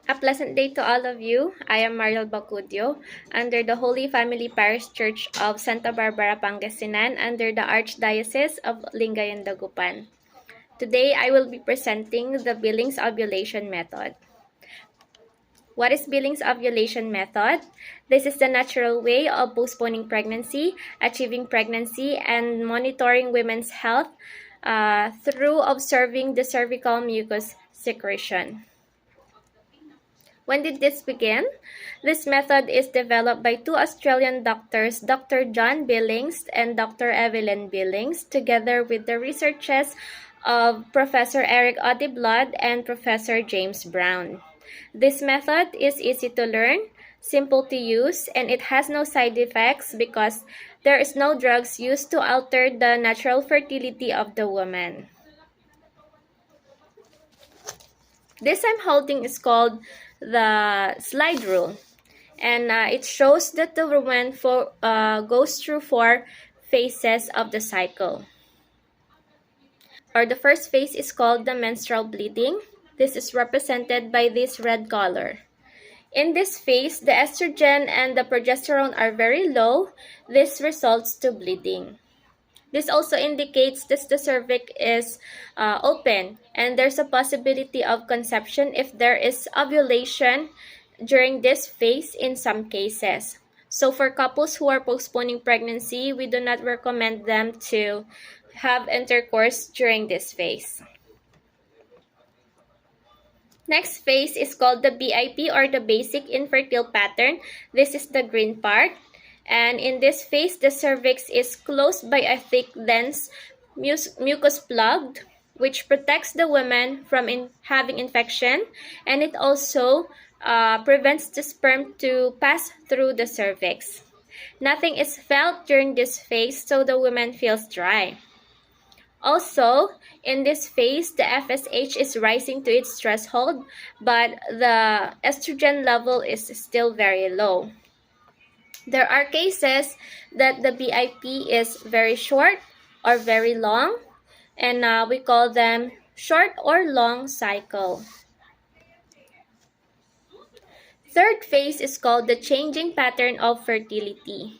A pleasant day to all of you. I am Mariel Bacudio, under the Holy Family Parish Church of Santa Barbara, Pangasinan, under the Archdiocese of Lingayen, Dagupan. Today, I will be presenting the Billings Ovulation Method. What is Billings Ovulation Method? This is the natural way of postponing pregnancy, achieving pregnancy, and monitoring women's health through observing the cervical mucus secretion. When did this begin? This method is developed by two Australian doctors, Dr. John Billings and Dr. Evelyn Billings, together with the researches of Professor Eric Odiblood and Professor James Brown. This method is easy to learn, simple to use, and it has no side effects because there is no drugs used to alter the natural fertility of the woman. This I'm holding is called the slide rule, and it shows that the woman goes through 4 phases of the cycle. Or the first phase is called the menstrual bleeding. This is represented by this red color. In this phase, the estrogen and the progesterone are very low. This results to bleeding. This also indicates that the cervix is open and there's a possibility of conception if there is ovulation during this phase in some cases. So for couples who are postponing pregnancy, we do not recommend them to have intercourse during this phase. Next phase is called the BIP or the basic infertile pattern. This is the green part. And in this phase, the cervix is closed by a thick, dense mucus plug, which protects the woman from having infection, and it also prevents the sperm to pass through the cervix. Nothing is felt during this phase, so the woman feels dry. Also, in this phase, the FSH is rising to its threshold, but the estrogen level is still very low. There are cases that the BIP is very short or very long, and we call them short or long cycle. Third phase is called the changing pattern of fertility.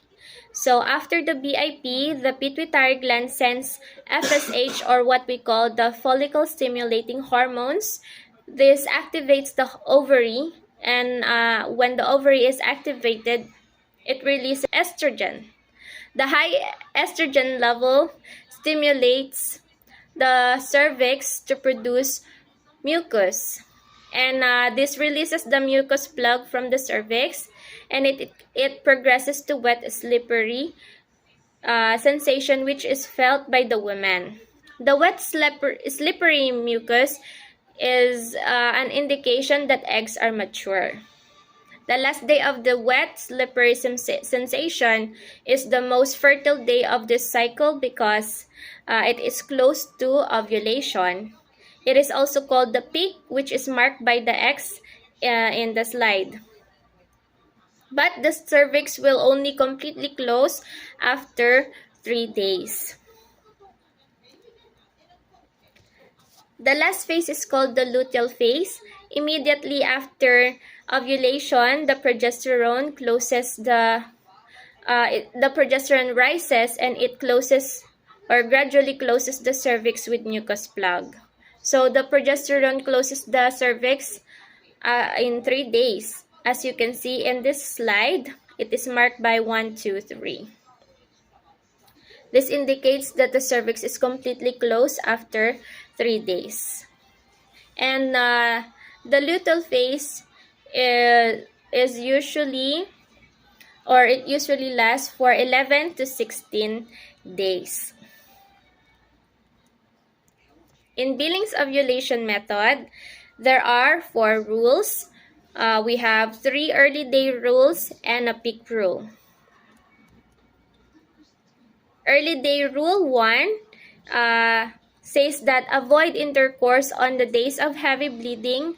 So after the BIP, the pituitary gland sends FSH, or what we call the follicle stimulating hormones. This activates the ovary, and when the ovary is activated, it releases estrogen. The high estrogen level stimulates the cervix to produce mucus. And this releases the mucus plug from the cervix, and it progresses to wet, slippery sensation, which is felt by the woman. The wet, slippery mucus is an indication that eggs are mature. The last day of the wet, slippery sensation is the most fertile day of this cycle because it is close to ovulation. It is also called the peak, which is marked by the X in the slide. But the cervix will only completely close after 3 days. The last phase is called the luteal phase. Immediately after ovulation, the progesterone closes the progesterone rises, and it closes or gradually closes the cervix with mucus plug. So the progesterone closes the cervix in 3 days. As you can see in this slide, it is marked by 1, 2, 3. This indicates that the cervix is completely closed after 3 days. And the luteal phase is usually, or it usually lasts for 11 to 16 days. In Billings Ovulation method, there are 4 rules. We have 3 early day rules and a peak rule. Early day rule 1 says that avoid intercourse on the days of heavy bleeding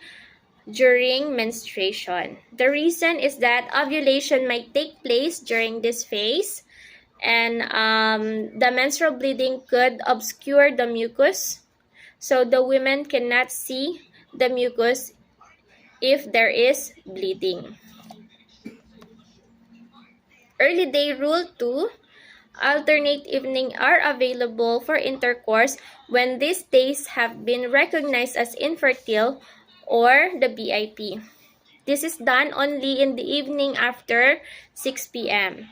during menstruation. The reason is that ovulation might take place during this phase, and the menstrual bleeding could obscure the mucus, so the women cannot see the mucus if there is bleeding. Early day rule 2, alternate evening are available for intercourse when these days have been recognized as infertile or the BIP. This is done only in the evening after 6 p.m.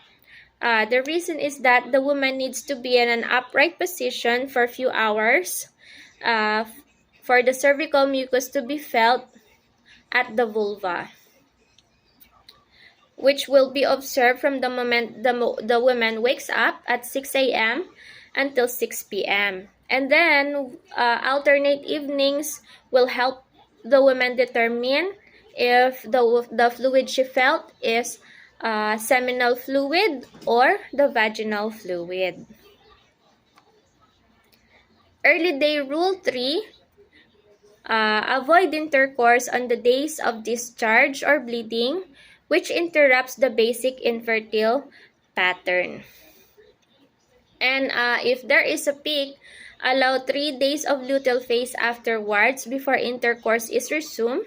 The reason is that the woman needs to be in an upright position for a few hours for the cervical mucus to be felt at the vulva, which will be observed from the moment the woman wakes up at 6 a.m. until 6 p.m. And then alternate evenings will help the woman determine if the fluid she felt is seminal fluid or the vaginal fluid. Early day rule 3, avoid intercourse on the days of discharge or bleeding, which interrupts the basic infertile pattern. And if there is a peak, allow 3 days of luteal phase afterwards before intercourse is resumed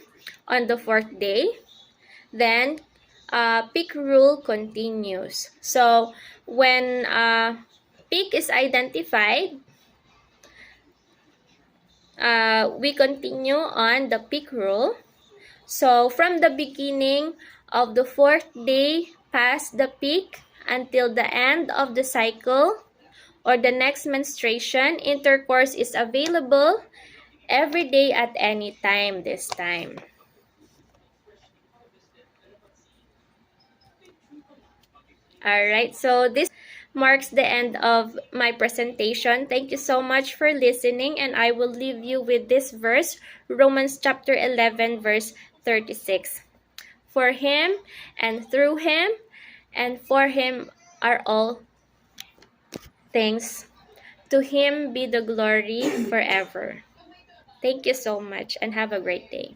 on the 4th day. Then, peak rule continues. So, when peak is identified, we continue on the peak rule. So, from the beginning of the 4th day past the peak until the end of the cycle or the next menstruation, intercourse is available every day at any time this time. Alright, so this marks the end of my presentation. Thank you so much for listening, and I will leave you with this verse, Romans chapter 11, verse 36. For him, and through him, and for him are all things. To him be the glory forever. Thank you so much, and have a great day.